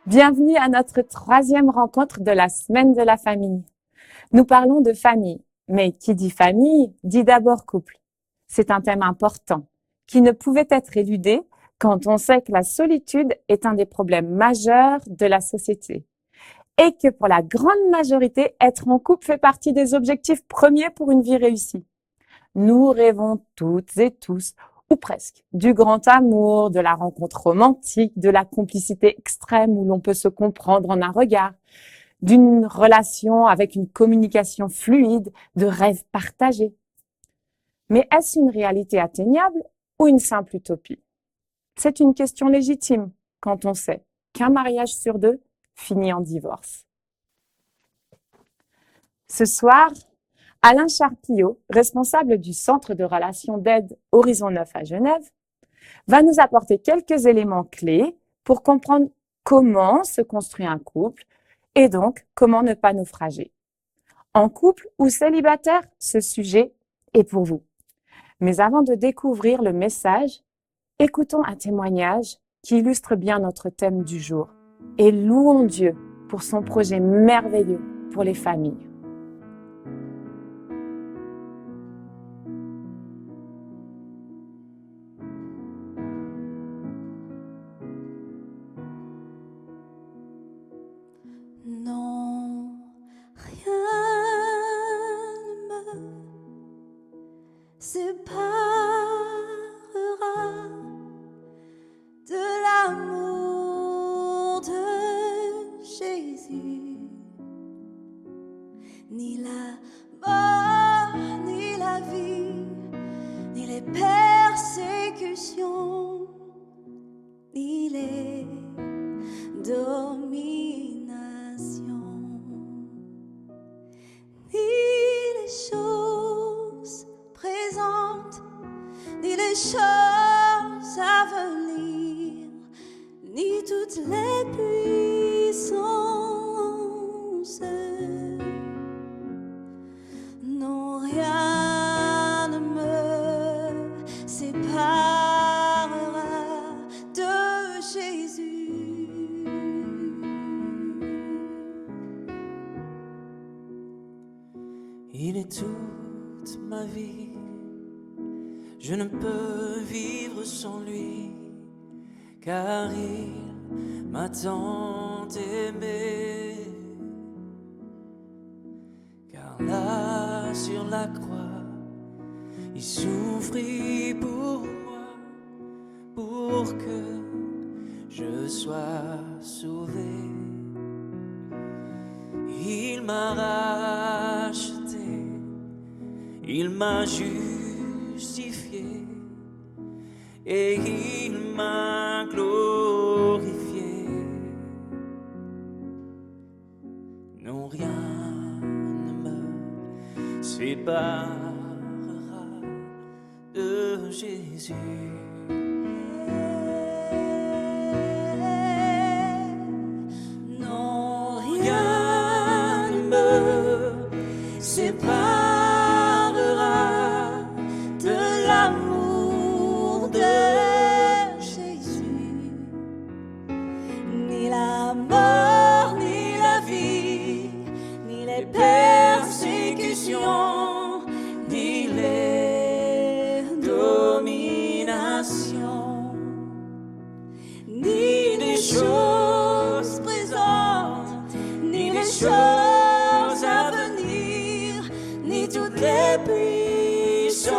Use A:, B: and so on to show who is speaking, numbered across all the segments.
A: Bienvenue à notre troisième rencontre de la semaine de la famille. Nous parlons de famille, mais qui dit famille dit d'abord couple. C'est un thème important qui ne pouvait être éludé quand on sait que la solitude est un des problèmes majeurs de la société et que pour la grande majorité, être en couple fait partie des objectifs premiers pour une vie réussie. Nous rêvons toutes et tous, ou presque, du grand amour, de la rencontre romantique, de la complicité extrême où l'on peut se comprendre en un regard, d'une relation avec une communication fluide, de rêves partagés. Mais est-ce une réalité atteignable ou une simple utopie? C'est une question légitime quand on sait qu'un mariage sur deux finit en divorce. Ce soir, Alain Charpillot, responsable du Centre de relations d'aide Horizon 9 à Genève, va nous apporter quelques éléments clés pour comprendre comment se construit un couple et donc comment ne pas naufrager. En couple ou célibataire, ce sujet est pour vous. Mais avant de découvrir le message, écoutons un témoignage qui illustre bien notre thème du jour et louons Dieu pour son projet merveilleux pour les familles.
B: Non, rien ne me séparera de l'amour de Jésus. Ni la mort, ni la vie, ni les persécutions, ni les dominations, ni les choses présentes, ni les choses à venir, ni toutes les puissances. Non, rien ne me séparera de Jésus.
C: Il est toute ma vie, je ne peux vivre sans lui, car il m'a tant aimé. Car là sur la croix, il souffrit pour moi, pour que je sois sauvé. Il m'a racheté, il m'a justifié et il m'a glorifié. Non, rien ne me séparera de Jésus.
B: Non, rien ne me séparera de l'amour de Jésus. Ni la mort, ni la vie, ni les persécutions, ni les dominations, ni les choses présentes, ni les choses à venir, ni toutes les puissances.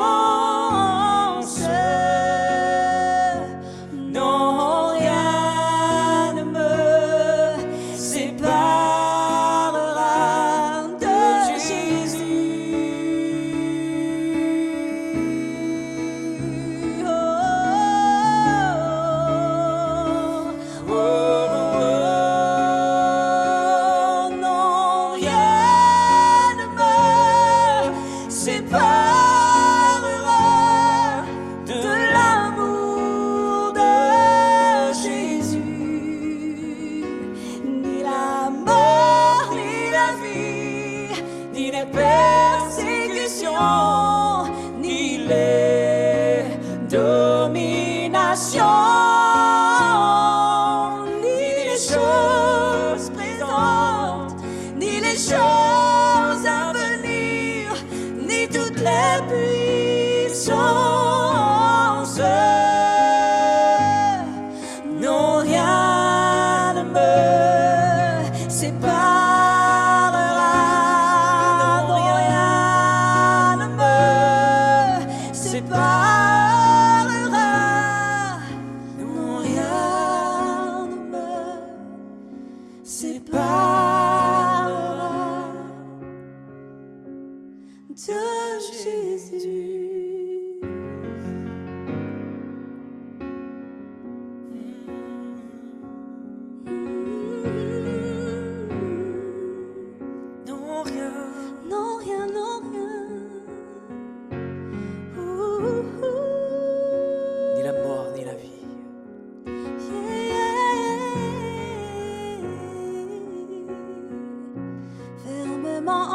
B: Non, rien ne me séparera de Jésus. Oh, oh, oh, oh, non, rien ne me séparera de l'amour de Jésus. Ni la mort, ni la vie, ni les persécutions, ni les dominations, ni les choses présentes, ni les choses à venir, ni toutes les puissances n'ont rien ne me séparera, non rien ne me séparera, non rien ne me séparera de Jésus.
C: Non, rien.
B: Non rien, non rien.
C: Ni la mort, ni la vie.
B: Fermement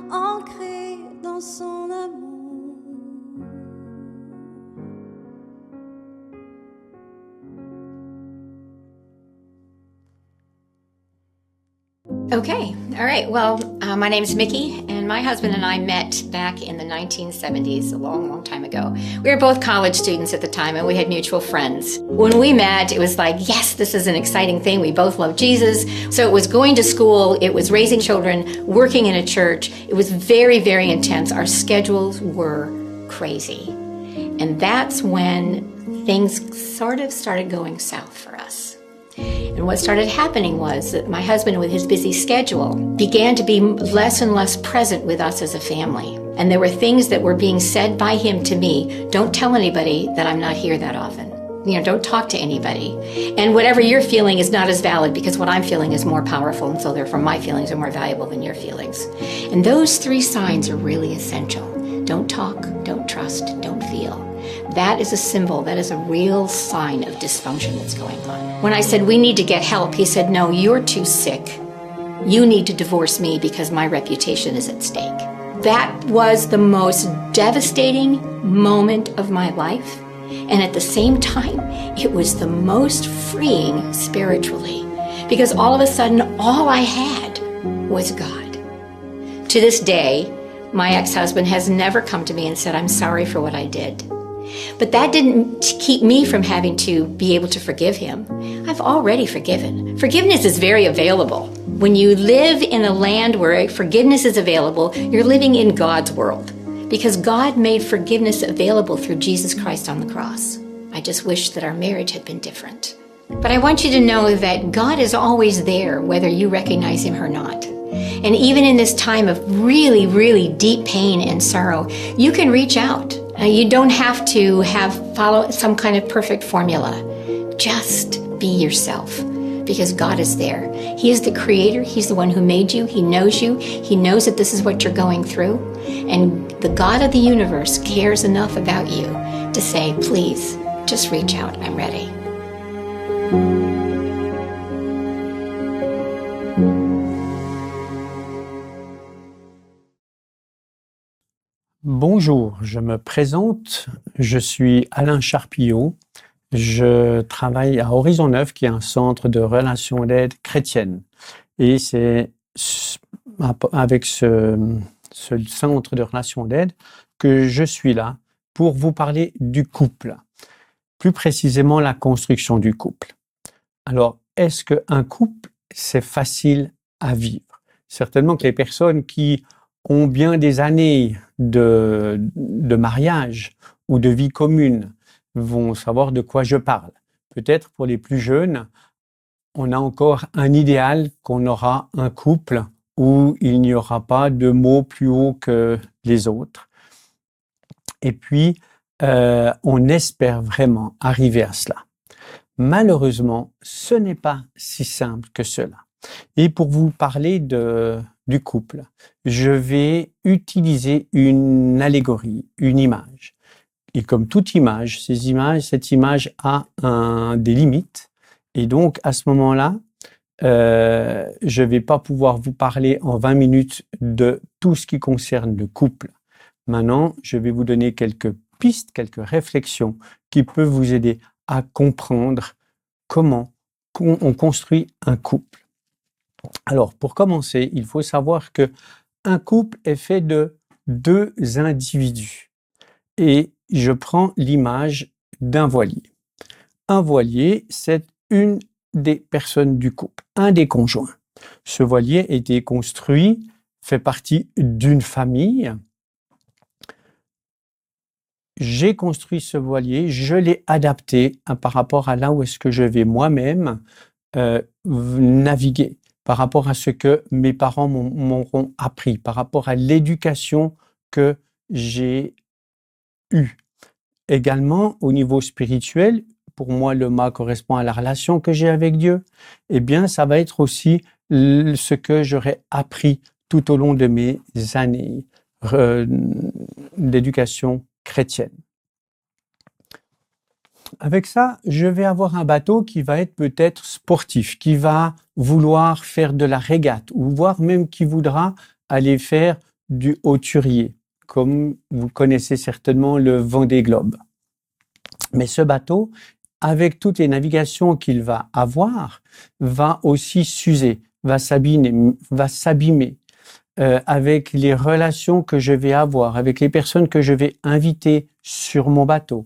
B: ancré dans son amour.
D: Okay, all right. Well, my name is Mickey, and my husband and I met back in the 1970s, a long, long time ago. We were both college students at the time, and we had mutual friends. When we met, it was like, yes, this is an exciting thing. We both love Jesus. So it was going to school, it was raising children, working in a church. It was very, very intense. Our schedules were crazy. And that's when things sort of started going south for us. And what started happening was that my husband, with his busy schedule, began to be less and less present with us as a family. And there were things that were being said by him to me, don't tell anybody that I'm not here that often. You know, don't talk to anybody. And whatever you're feeling is not as valid because what I'm feeling is more powerful, and so therefore my feelings are more valuable than your feelings. And those three signs are really essential. Don't talk, don't trust, don't feel. That is a symbol, that is a real sign of dysfunction that's going on. When I said we need to get help, he said, no, you're too sick. You need to divorce me because my reputation is at stake. That was the most devastating moment of my life. And at the same time, it was the most freeing spiritually. Because all of a sudden, all I had was God. To this day, my ex-husband has never come to me and said, I'm sorry for what I did. But that didn't keep me from having to be able to forgive him. I've already forgiven. Forgiveness is very available. When you live in a land where forgiveness is available, you're living in God's world. Because God made forgiveness available through Jesus Christ on the cross. I just wish that our marriage had been different. But I want you to know that God is always there, whether you recognize him or not. And even in this time of really, really deep pain and sorrow, you can reach out. You don't have to follow some kind of perfect formula. Just be yourself, because God is there. He is the creator. He's the one who made you. He knows you. He knows that this is what you're going through. And the God of the universe cares enough about you to say, please, just reach out. I'm ready.
E: Bonjour, je me présente, je suis Alain Charpillot, je travaille à Horizon Neuf qui est un centre de relations d'aide chrétienne et c'est avec ce centre de relations d'aide que je suis là pour vous parler du couple, plus précisément la construction du couple. Alors, est-ce qu'un couple, c'est facile à vivre? Certainement que les personnes qui ont bien des années de mariage ou de vie commune vont savoir de quoi je parle. Peut-être pour les plus jeunes, on a encore un idéal qu'on aura un couple où il n'y aura pas de mots plus hauts que les autres. Et puis, on espère vraiment arriver à cela. Malheureusement, ce n'est pas si simple que cela. Et pour vous parler du couple, je vais utiliser une allégorie, une image. Et comme toute image, cette image a des limites. Et donc, à ce moment-là, je vais pas pouvoir vous parler en 20 minutes de tout ce qui concerne le couple. Maintenant, je vais vous donner quelques pistes, quelques réflexions qui peuvent vous aider à comprendre comment on construit un couple? Alors, pour commencer, il faut savoir que un couple est fait de deux individus. Et je prends l'image d'un voilier. Un voilier, c'est une des personnes du couple, un des conjoints. Ce voilier a été construit, fait partie d'une famille. J'ai construit ce voilier, je l'ai adapté par rapport à là où est-ce que je vais moi-même naviguer, par rapport à ce que mes parents m'auront appris, par rapport à l'éducation que j'ai eue. Également, au niveau spirituel, pour moi, le mât correspond à la relation que j'ai avec Dieu. Eh bien, ça va être aussi ce que j'aurais appris tout au long de mes années d'éducation chrétienne. Avec ça, je vais avoir un bateau qui va être peut-être sportif, qui va vouloir faire de la régate, ou voire même qui voudra aller faire du hauturier, comme vous connaissez certainement le Vendée Globe. Mais ce bateau, avec toutes les navigations qu'il va avoir, va aussi s'user, va s'abîmer. Avec les relations que je vais avoir, avec les personnes que je vais inviter sur mon bateau,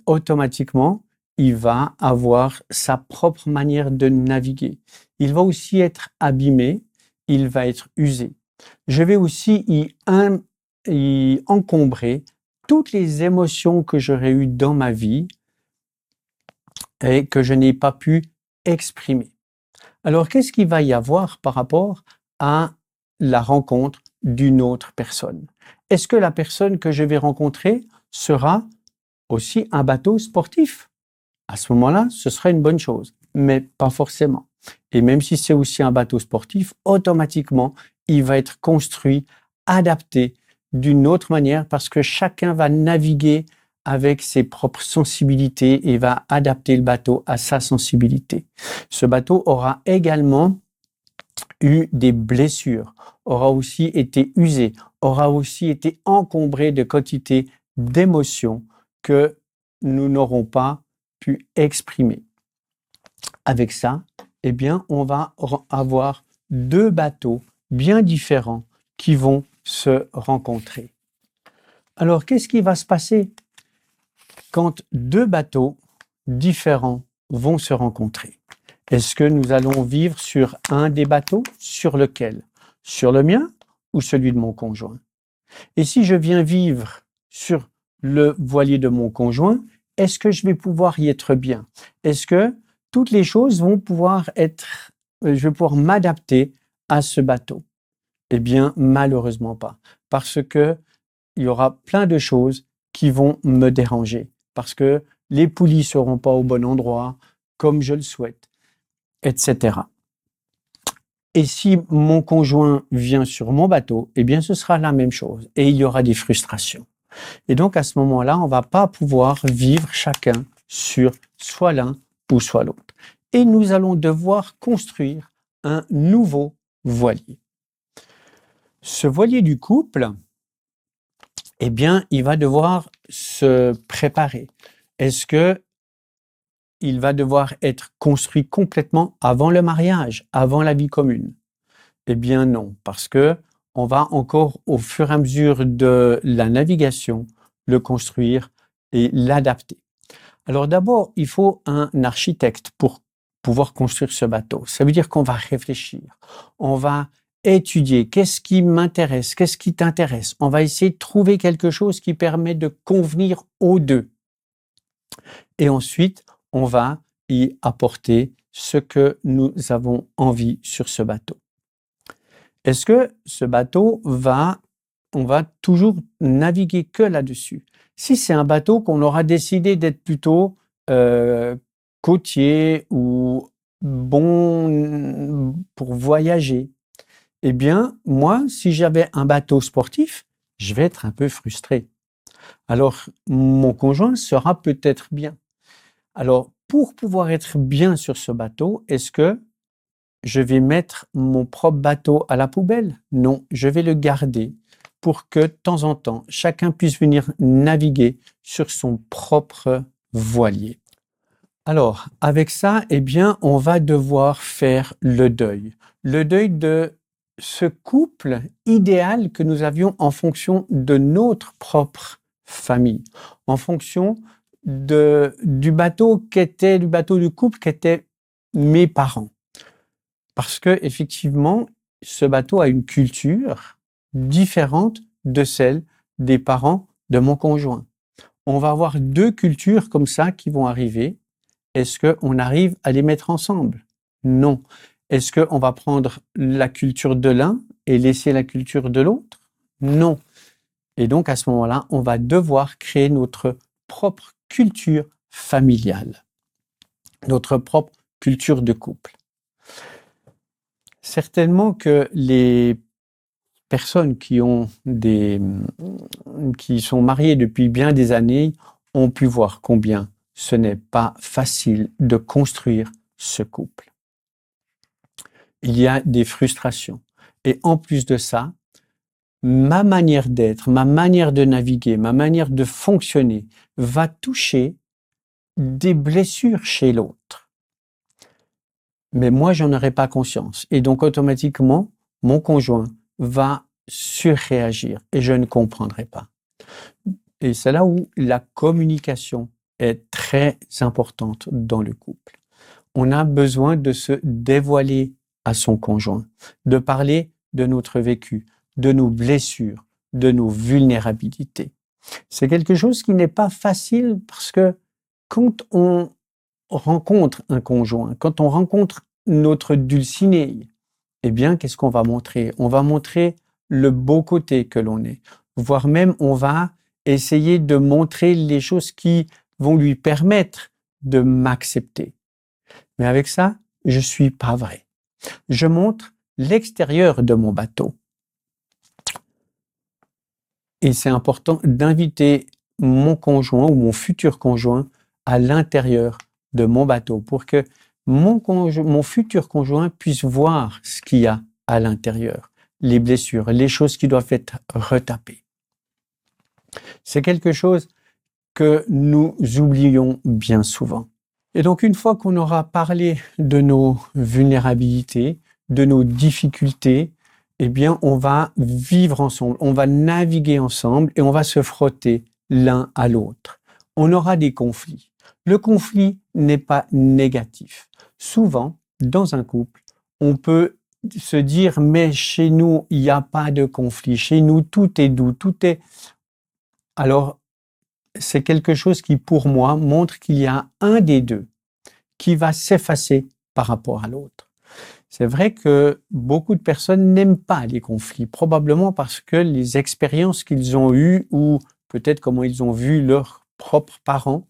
E: automatiquement, il va avoir sa propre manière de naviguer. Il va aussi être abîmé, il va être usé. Je vais aussi y encombrer toutes les émotions que j'aurais eues dans ma vie et que je n'ai pas pu exprimer. Alors, qu'est-ce qu'il va y avoir par rapport à la rencontre d'une autre personne? Est-ce que la personne que je vais rencontrer sera aussi un bateau sportif? À ce moment-là, ce serait une bonne chose, mais pas forcément. Et même si c'est aussi un bateau sportif, automatiquement, il va être construit, adapté d'une autre manière parce que chacun va naviguer avec ses propres sensibilités et va adapter le bateau à sa sensibilité. Ce bateau aura également eu des blessures, aura aussi été usé, aura aussi été encombré de quantité d'émotions que nous n'aurons pas pu exprimer. Avec ça, eh bien, on va avoir deux bateaux bien différents qui vont se rencontrer. Alors, qu'est-ce qui va se passer quand deux bateaux différents vont se rencontrer? Est-ce que nous allons vivre sur un des bateaux? Sur lequel? Sur le mien ou celui de mon conjoint? Et si je viens vivre sur le voilier de mon conjoint, est-ce que je vais pouvoir y être bien? Est-ce que toutes les choses vont pouvoir je vais pouvoir m'adapter à ce bateau? Eh bien, malheureusement pas. Parce que il y aura plein de choses qui vont me déranger. Parce que les poulies seront pas au bon endroit, comme je le souhaite, etc. Et si mon conjoint vient sur mon bateau, eh bien, ce sera la même chose. Et il y aura des frustrations. Et donc, à ce moment-là, on va pas pouvoir vivre chacun sur soit l'un ou soit l'autre. Et nous allons devoir construire un nouveau voilier. Ce voilier du couple, eh bien, il va devoir se préparer. Est-ce que il va devoir être construit complètement avant le mariage, avant la vie commune? Eh bien non, parce que on va encore, au fur et à mesure de la navigation, le construire et l'adapter. Alors d'abord, il faut un architecte pour pouvoir construire ce bateau. Ça veut dire qu'on va réfléchir, on va étudier qu'est-ce qui m'intéresse, qu'est-ce qui t'intéresse. On va essayer de trouver quelque chose qui permet de convenir aux deux. Et ensuite, on va y apporter ce que nous avons envie sur ce bateau. Est-ce que ce bateau on va toujours naviguer que là-dessus? Si c'est un bateau qu'on aura décidé d'être plutôt côtier ou bon pour voyager, eh bien, moi, si j'avais un bateau sportif, je vais être un peu frustré. Alors, mon conjoint sera peut-être bien. Alors, pour pouvoir être bien sur ce bateau, est-ce que je vais mettre mon propre bateau à la poubelle? Non, je vais le garder pour que de temps en temps, chacun puisse venir naviguer sur son propre voilier. Alors, avec ça, eh bien, on va devoir faire le deuil. Le deuil de ce couple idéal que nous avions en fonction de notre propre famille, en fonction du bateau du couple qui était mes parents. Parce que, effectivement, ce bateau a une culture différente de celle des parents de mon conjoint. On va avoir deux cultures comme ça qui vont arriver. Est-ce qu'on arrive à les mettre ensemble? Non. Est-ce qu'on va prendre la culture de l'un et laisser la culture de l'autre? Non. Et donc, à ce moment-là, on va devoir créer notre propre culture familiale, notre propre culture de couple. Certainement que les personnes qui sont mariées depuis bien des années ont pu voir combien ce n'est pas facile de construire ce couple. Il y a des frustrations. Et en plus de ça, ma manière d'être, ma manière de naviguer, ma manière de fonctionner va toucher des blessures chez l'autre. Mais moi, j'en aurai pas conscience. Et donc, automatiquement, mon conjoint va surréagir et je ne comprendrai pas. Et c'est là où la communication est très importante dans le couple. On a besoin de se dévoiler à son conjoint, de parler de notre vécu, de nos blessures, de nos vulnérabilités. C'est quelque chose qui n'est pas facile parce que quand on rencontre un conjoint, quand on rencontre notre Dulcinée, eh bien, qu'est-ce qu'on va montrer? On va montrer le beau côté que l'on est, voire même on va essayer de montrer les choses qui vont lui permettre de m'accepter. Mais avec ça, je suis pas vrai. Je montre l'extérieur de mon bateau. Et c'est important d'inviter mon conjoint ou mon futur conjoint à l'intérieur de mon bateau pour que mon futur conjoint puisse voir ce qu'il y a à l'intérieur, les blessures, les choses qui doivent être retapées. C'est quelque chose que nous oublions bien souvent. Et donc, une fois qu'on aura parlé de nos vulnérabilités, de nos difficultés, eh bien, on va vivre ensemble, on va naviguer ensemble et on va se frotter l'un à l'autre. On aura des conflits. Le conflit n'est pas négatif. Souvent, dans un couple, on peut se dire, mais chez nous, il n'y a pas de conflit. Chez nous, tout est doux, tout est... Alors, c'est quelque chose qui, pour moi, montre qu'il y a un des deux qui va s'effacer par rapport à l'autre. C'est vrai que beaucoup de personnes n'aiment pas les conflits, probablement parce que les expériences qu'ils ont eues ou peut-être comment ils ont vu leurs propres parents,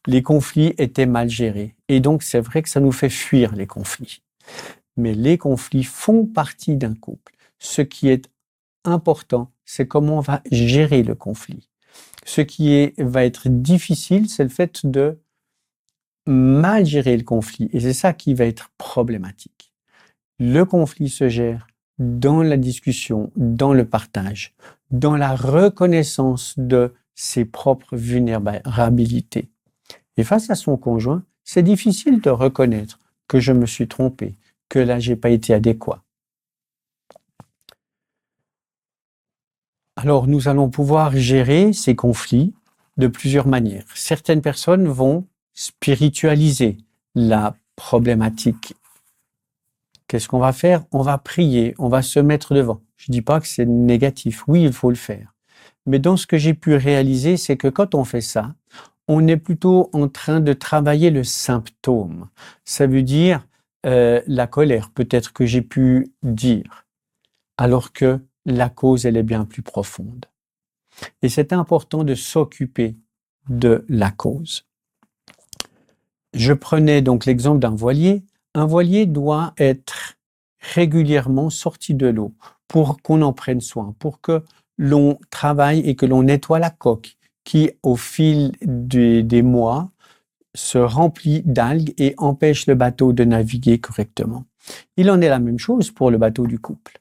E: les conflits étaient mal gérés. Et donc, c'est vrai que ça nous fait fuir les conflits. Mais les conflits font partie d'un couple. Ce qui est important, c'est comment on va gérer le conflit. Ce qui va être difficile, c'est le fait de mal gérer le conflit. Et c'est ça qui va être problématique. Le conflit se gère dans la discussion, dans le partage, dans la reconnaissance de ses propres vulnérabilités. Et face à son conjoint, c'est difficile de reconnaître que je me suis trompé, que là, j'ai pas été adéquat. Alors, nous allons pouvoir gérer ces conflits de plusieurs manières. Certaines personnes vont spiritualiser la problématique. Qu'est-ce qu'on va faire? On va prier, on va se mettre devant. Je dis pas que c'est négatif. Oui, il faut le faire. Mais dans ce que j'ai pu réaliser, c'est que quand on fait ça, on est plutôt en train de travailler le symptôme. Ça veut dire la colère, peut-être que j'ai pu dire, alors que la cause, elle est bien plus profonde. Et c'est important de s'occuper de la cause. Je prenais donc l'exemple d'un voilier. Un voilier doit être régulièrement sorti de l'eau pour qu'on en prenne soin, pour que l'on travaille et que l'on nettoie la coque qui, au fil des mois, se remplit d'algues et empêche le bateau de naviguer correctement. Il en est la même chose pour le bateau du couple.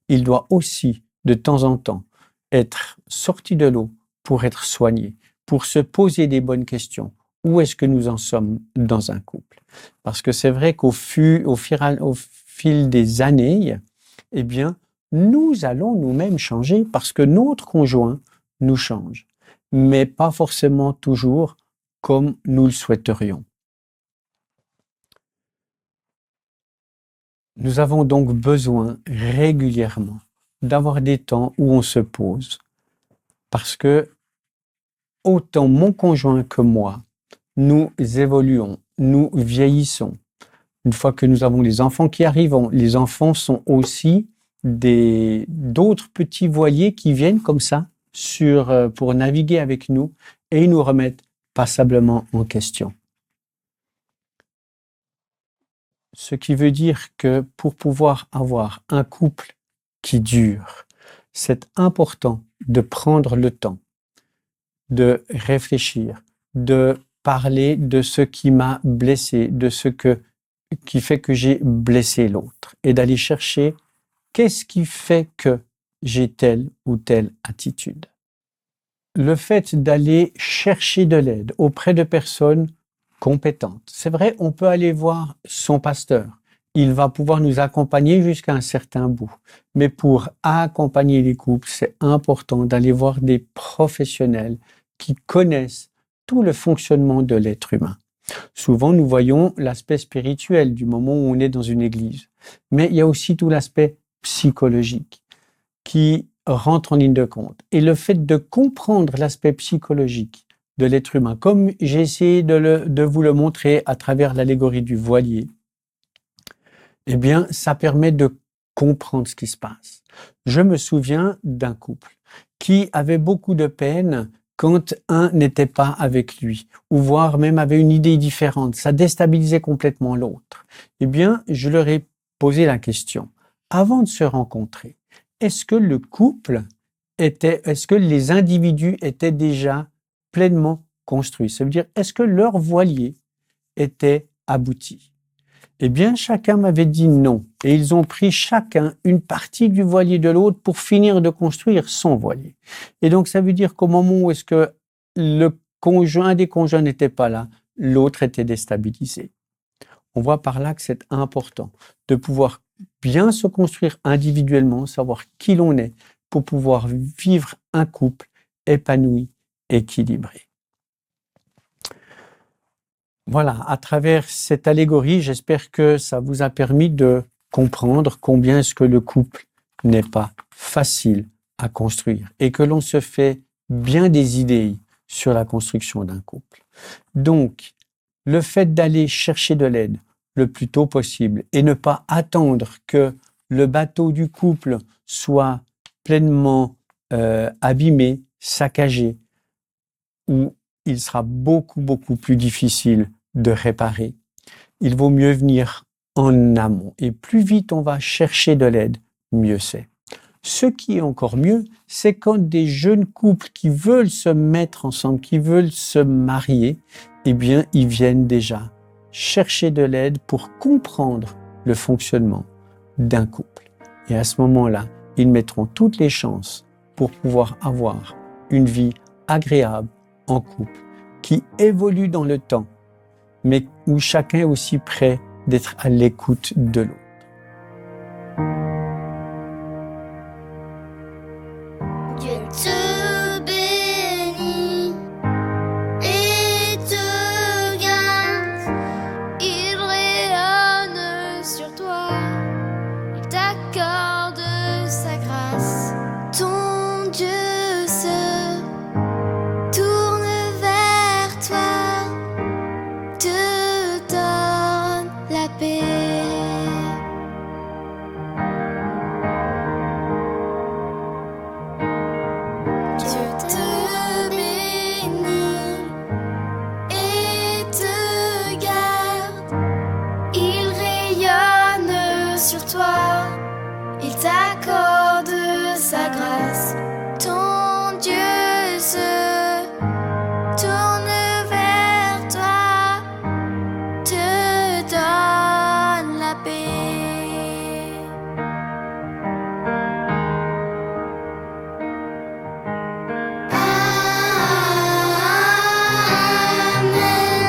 E: Il doit aussi, de temps en temps, être sorti de l'eau pour être soigné, pour se poser des bonnes questions. où est-ce que nous en sommes dans un couple. Parce que c'est vrai au fil des années, eh bien, nous allons nous-mêmes changer parce que notre conjoint nous change, mais pas forcément toujours comme nous le souhaiterions. Nous avons donc besoin régulièrement d'avoir des temps où on se pose parce que autant mon conjoint que moi, nous évoluons, nous vieillissons. Une fois que nous avons les enfants qui arrivent, les enfants sont aussi d'autres petits voiliers qui viennent comme ça pour naviguer avec nous et ils nous remettent passablement en question. Ce qui veut dire que pour pouvoir avoir un couple qui dure, c'est important de prendre le temps, de réfléchir, de parler de ce qui m'a blessé, de ce qui fait que j'ai blessé l'autre et d'aller chercher qu'est-ce qui fait que j'ai telle ou telle attitude. Le fait d'aller chercher de l'aide auprès de personnes compétentes. C'est vrai, on peut aller voir son pasteur. Il va pouvoir nous accompagner jusqu'à un certain bout. Mais pour accompagner les couples, c'est important d'aller voir des professionnels qui connaissent tout le fonctionnement de l'être humain. Souvent, nous voyons l'aspect spirituel du moment où on est dans une église. Mais il y a aussi tout l'aspect psychologique qui rentre en ligne de compte. Et le fait de comprendre l'aspect psychologique de l'être humain, comme j'ai essayé de vous le montrer à travers l'allégorie du voilier, eh bien, ça permet de comprendre ce qui se passe. Je me souviens d'un couple qui avait beaucoup de peine quand un n'était pas avec lui, ou voire même avait une idée différente. Ça déstabilisait complètement l'autre. Eh bien, je leur ai posé la question. Avant de se rencontrer, est-ce que les individus étaient déjà pleinement construits? Ça veut dire, est-ce que leur voilier était abouti? Eh bien, chacun m'avait dit non. Et ils ont pris chacun une partie du voilier de l'autre pour finir de construire son voilier. Et donc, ça veut dire qu'au moment où est-ce que un des conjoints n'était pas là, l'autre était déstabilisé. On voit par là que c'est important de pouvoir bien se construire individuellement, savoir qui l'on est, pour pouvoir vivre un couple épanoui, équilibré. Voilà, à travers cette allégorie, j'espère que ça vous a permis de comprendre combien est-ce que le couple n'est pas facile à construire et que l'on se fait bien des idées sur la construction d'un couple. Donc, le fait d'aller chercher de l'aide le plus tôt possible et ne pas attendre que le bateau du couple soit pleinement abîmé, saccagé, où il sera beaucoup plus difficile de réparer. Il vaut mieux venir en amont. Et plus vite on va chercher de l'aide, mieux c'est. Ce qui est encore mieux, c'est quand des jeunes couples qui veulent se mettre ensemble, qui veulent se marier, eh bien, ils viennent déjà chercher de l'aide pour comprendre le fonctionnement d'un couple. Et à ce moment-là, ils mettront toutes les chances pour pouvoir avoir une vie agréable en couple, qui évolue dans le temps, mais où chacun est aussi prêt d'être à l'écoute de l'autre.
B: Dieu te bénit et te garde. Il rayonne sur toi, il t'accorde sa grâce. Ton Dieu se tourne vers toi, te donne la paix. Dieu te bénit et te garde. Il rayonne sur toi, il t'accorde sa grâce. Ton Dieu se tourne vers toi, te donne la paix. Amen.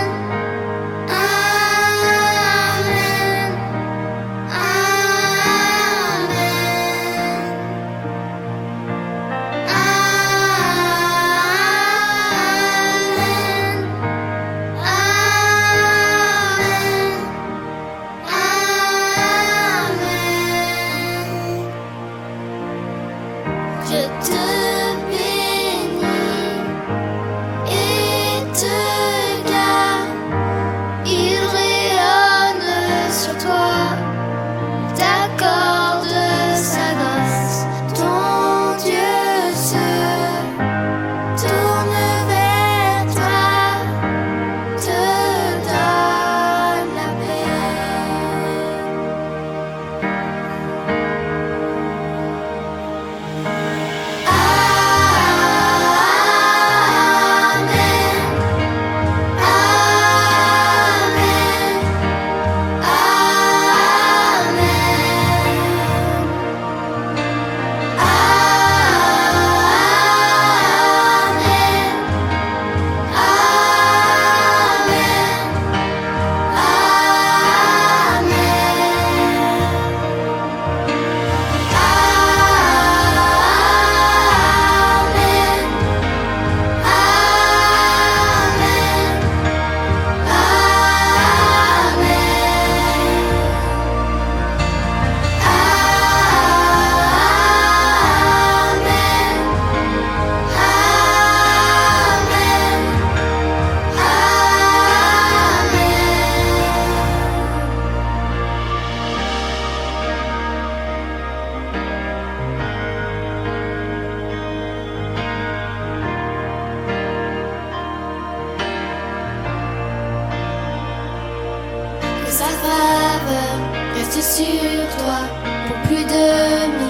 B: reste sur toi pour plus de 1000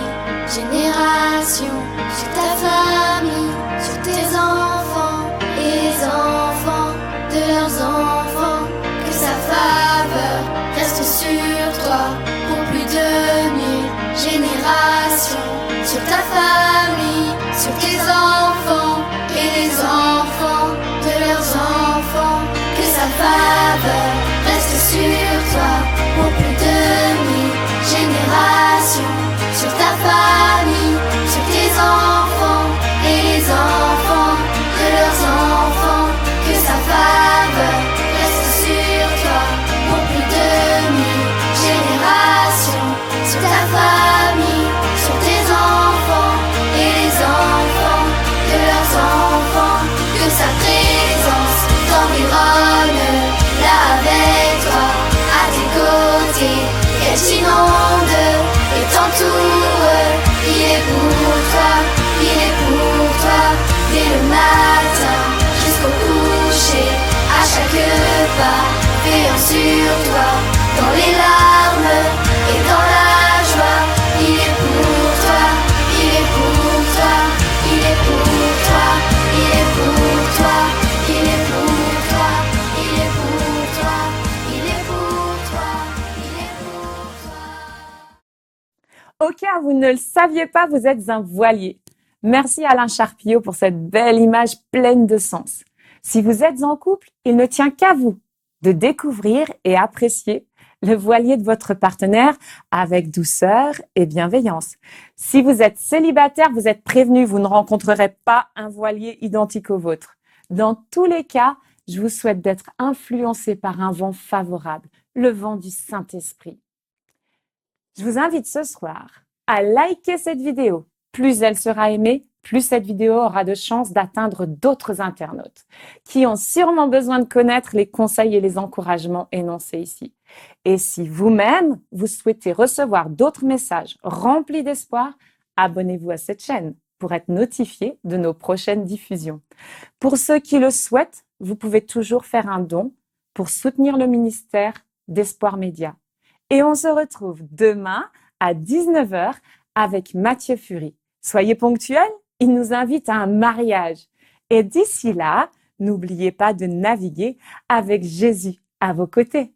B: générations, sur ta famille, sur tes enfants et les enfants de leurs enfants. Que sa faveur reste sur toi pour plus de 1000 générations, sur ta famille, sur tes enfants et les enfants de leurs enfants. Que sa faveur reste sur toi pour plus de 1000 générations, sur ta famille, sur tes enfants et les enfants de leurs enfants. Que sa faveur reste sur toi pour plus de 1000 générations, sur ta famille, sur tes enfants et les enfants de leurs enfants. Que sa présence t'environne là avec toi, à tes côtés, qu'elle t'inonde et t'entoure. Il est pour toi, il est pour toi, dès le matin jusqu'au coucher, à chaque pas, veillant sur toi, dans les larmes et dans la joie. Il est pour toi, il est pour toi, il est pour toi, il est pour toi, il est pour toi, il est pour toi, il est pour toi, il est pour toi.
A: Au cas où vous ne le saviez pas, vous êtes un voilier. Merci Alain Charpillot pour cette belle image pleine de sens. Si vous êtes en couple, il ne tient qu'à vous de découvrir et apprécier le voilier de votre partenaire avec douceur et bienveillance. Si vous êtes célibataire, vous êtes prévenu, vous ne rencontrerez pas un voilier identique au vôtre. Dans tous les cas, je vous souhaite d'être influencé par un vent favorable, le vent du Saint-Esprit. Je vous invite ce soir à liker cette vidéo. Plus elle sera aimée, plus cette vidéo aura de chances d'atteindre d'autres internautes qui ont sûrement besoin de connaître les conseils et les encouragements énoncés ici. Et si vous-même, vous souhaitez recevoir d'autres messages remplis d'espoir, abonnez-vous à cette chaîne pour être notifié de nos prochaines diffusions. Pour ceux qui le souhaitent, vous pouvez toujours faire un don pour soutenir le ministère d'Espoir Média. Et on se retrouve demain à 19h avec Mathieu Fury. Soyez ponctuels, il nous invite à un mariage. Et d'ici là, n'oubliez pas de naviguer avec Jésus à vos côtés.